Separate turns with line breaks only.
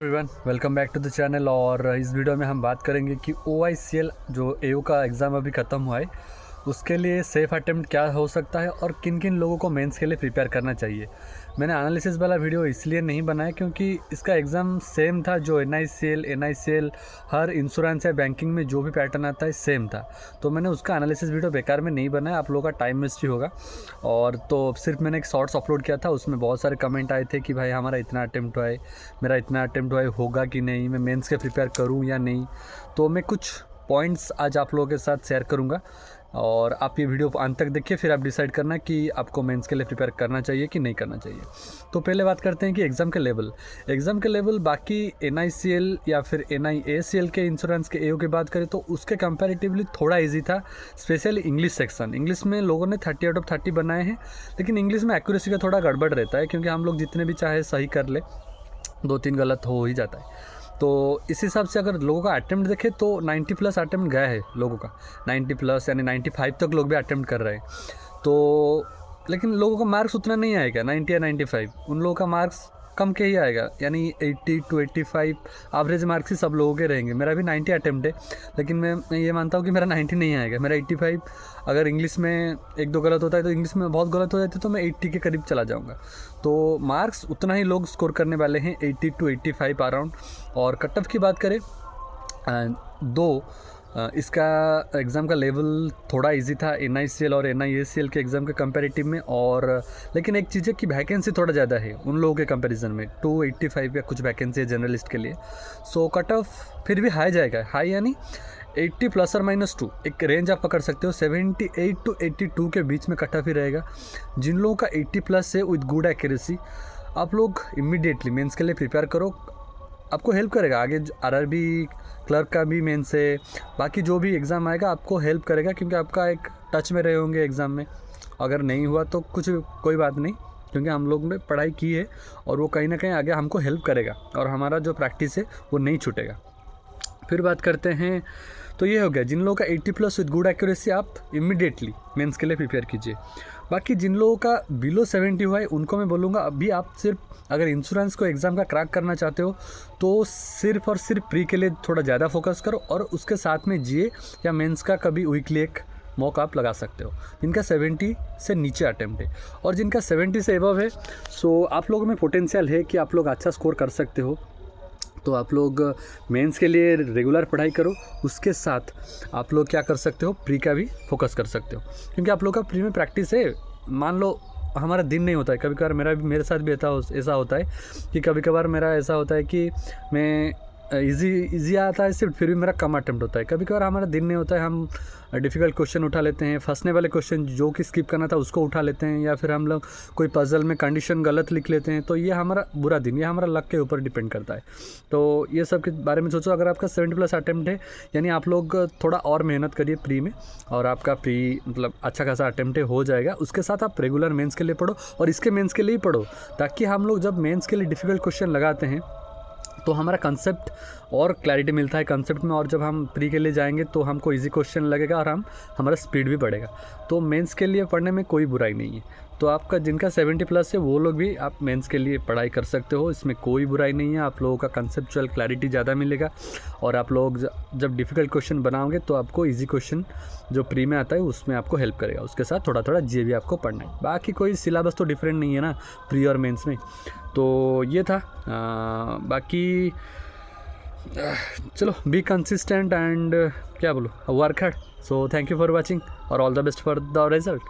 Everyone welcome back to the channel. और इस video में हम बात करेंगे कि OICL जो AO का एग्ज़ाम अभी ख़त्म हुआ है उसके लिए सेफ़ अटेम्प्ट क्या हो सकता है और किन किन लोगों को मेंस के लिए प्रिपेयर करना चाहिए। मैंने एनालिसिस वाला वीडियो इसलिए नहीं बनाया क्योंकि इसका एग्ज़ाम सेम था। जो NICL हर इंश्योरेंस या बैंकिंग में जो भी पैटर्न आता है सेम था, तो मैंने उसका एनालिसिस वीडियो बेकार में नहीं बनाया, आप लोगों का टाइम वेस्ट ही होगा। और तो सिर्फ मैंने एक शॉर्ट्स अपलोड किया था, उसमें बहुत सारे कमेंट आए थे कि भाई हमारा इतना अटेम्प्ट हुआ है, मेरा इतना अटेम्प्ट हुआ है, होगा कि नहीं, मैं मेंस के प्रिपेयर करूं या नहीं। तो मैं कुछ पॉइंट्स आज आप लोगों के साथ शेयर करूंगा और आप ये वीडियो अंत तक देखिए, फिर आप डिसाइड करना कि आपको मेंस के लिए प्रिपेयर करना चाहिए कि नहीं करना चाहिए। तो पहले बात करते हैं कि एग्ज़ाम के लेवल बाकी NICL या फिर NIACL के इंश्योरेंस के AO की बात करें तो उसके कंपैरेटिवली थोड़ा इजी था। स्पेशली इंग्लिश सेक्शन, इंग्लिश में लोगों ने 30 आउट ऑफ 30 बनाए हैं, लेकिन इंग्लिश में एक्यूरेसी का थोड़ा गड़बड़ रहता है क्योंकि हम लोग जितने भी चाहे सही कर ले 2-3 गलत हो ही जाता है। तो इस हिसाब से अगर लोगों का अटेम्प्ट देखें तो 90 प्लस अटेम्प्ट गया है लोगों का, 90 प्लस यानी 95 तक लोग भी अटेम्प्ट कर रहे हैं। तो लेकिन लोगों का मार्क्स उतना नहीं आएगा 90 या 95, उन लोगों का मार्क्स कम के ही आएगा, यानी 80 to 85 एवरेज मार्क्स ही सब लोगों के रहेंगे। मेरा भी 90 अटेम्प्ट है, लेकिन मैं ये मानता हूँ कि मेरा 90 नहीं आएगा, मेरा 85। अगर इंग्लिश में 1-2 गलत होता है तो इंग्लिश में बहुत गलत हो जाती है तो मैं 80 के करीब चला जाऊँगा। तो मार्क्स उतना ही लोग स्कोर करने वाले हैं, 80 to 85 अराउंड। और कट ऑफ की बात करें इसका एग्ज़ाम का लेवल थोड़ा इजी था NICL और NIACL के एग्ज़ाम के कंपैरेटिव में। और लेकिन एक चीज़ है कि वैकेंसी थोड़ा ज़्यादा है उन लोगों के कंपैरिजन में, 285 या कुछ वैकेंसी है जनरलिस्ट के लिए। सो कट ऑफ फिर भी हाई जाएगा, हाई यानी 80 ±2, एक रेंज आप पकड़ सकते हो। 78 to 82 के बीच में कट ऑफ ही रहेगा। जिन लोगों का 80 प्लस है विद गुड एक्यूरेसी, आप लोग इमीडिएटली मेंस के लिए प्रिपेयर करो, आपको हेल्प करेगा आगे। RRB क्लर्क का भी मेंस है, बाकी जो भी एग्ज़ाम आएगा आपको हेल्प करेगा क्योंकि आपका एक टच में रहे होंगे एग्ज़ाम में। अगर नहीं हुआ तो कोई बात नहीं, क्योंकि हम लोग ने पढ़ाई की है और वो कहीं ना कहीं आगे हमको हेल्प करेगा और हमारा जो प्रैक्टिस है वो नहीं छूटेगा। फिर बात करते हैं, तो ये हो गया जिन लोगों का 80 प्लस विद गुड एक्यूरेसी, आप इमीडिएटली मेंस के लिए प्रिपेयर कीजिए। बाकी जिन लोगों का बिलो 70 हुआ है उनको मैं बोलूँगा अभी आप सिर्फ अगर इंश्योरेंस को एग्ज़ाम का क्रैक करना चाहते हो तो सिर्फ और सिर्फ प्री के लिए थोड़ा ज़्यादा फोकस करो और उसके साथ में GA या मेंस का कभी वीकली एक मॉक आप लगा सकते हो। जिनका 70 से नीचे अटेम्प्ट है और जिनका 70 से एबव है, सो आप लोगों में पोटेंशियल है कि आप लोग अच्छा स्कोर कर सकते हो। तो आप लोग मेंस के लिए रेगुलर पढ़ाई करो, उसके साथ आप लोग क्या कर सकते हो, प्री का भी फोकस कर सकते हो क्योंकि आप लोग का प्री में प्रैक्टिस है। मान लो हमारा दिन नहीं होता है, कभी कभार मेरे साथ भी ऐसा होता है कि कभी कभार मेरा ऐसा होता है कि मैं इजी आता है सिर्फ, फिर भी मेरा कम अटेम्प्ट होता है। कभी कभार हमारा दिन नहीं होता है, हम डिफ़िकल्ट क्वेश्चन उठा लेते हैं, फंसने वाले क्वेश्चन जो कि स्किप करना था उसको उठा लेते हैं, या फिर हम लोग कोई पजल में कंडीशन गलत लिख लेते हैं। तो ये हमारा बुरा दिन, ये हमारा लक के ऊपर डिपेंड करता है। तो ये सब के बारे में सोचो। अगर आपका 70 प्लस अटेम्प्ट है यानी आप लोग थोड़ा और मेहनत करिए प्री में और आपका प्री मतलब अच्छा खासा अटेम्प्ट हो जाएगा। उसके साथ आप रेगुलर मेंस के लिए पढ़ो और इसके मेंस के लिए ही पढ़ो, ताकि हम लोग जब मेंस के लिए डिफ़िकल्ट क्वेश्चन लगाते हैं तो हमारा कंसेप्ट और क्लैरिटी मिलता है कंसेप्ट में, और जब हम प्री के लिए जाएंगे तो हमको इजी क्वेश्चन लगेगा और हमारा स्पीड भी बढ़ेगा। तो मेंस के लिए पढ़ने में कोई बुराई नहीं है। तो आपका जिनका 70 प्लस है वो लोग भी आप मेंस के लिए पढ़ाई कर सकते हो, इसमें कोई बुराई नहीं है। आप लोगों का कंसेप्चुअल क्लैरिटी ज़्यादा मिलेगा और आप लोग जब डिफ़िकल्ट क्वेश्चन बनाओगे तो आपको ईजी क्वेश्चन जो प्री में आता है उसमें आपको हेल्प करेगा। उसके साथ थोड़ा थोड़ा GA भी आपको पढ़ना है। बाकी कोई सिलेबस तो डिफरेंट नहीं है ना प्री और मेंस में। तो ये था बाकी चलो बी कंसिस्टेंट एंड क्या बोलो, work hard. So thank you for watching और all the best for the result.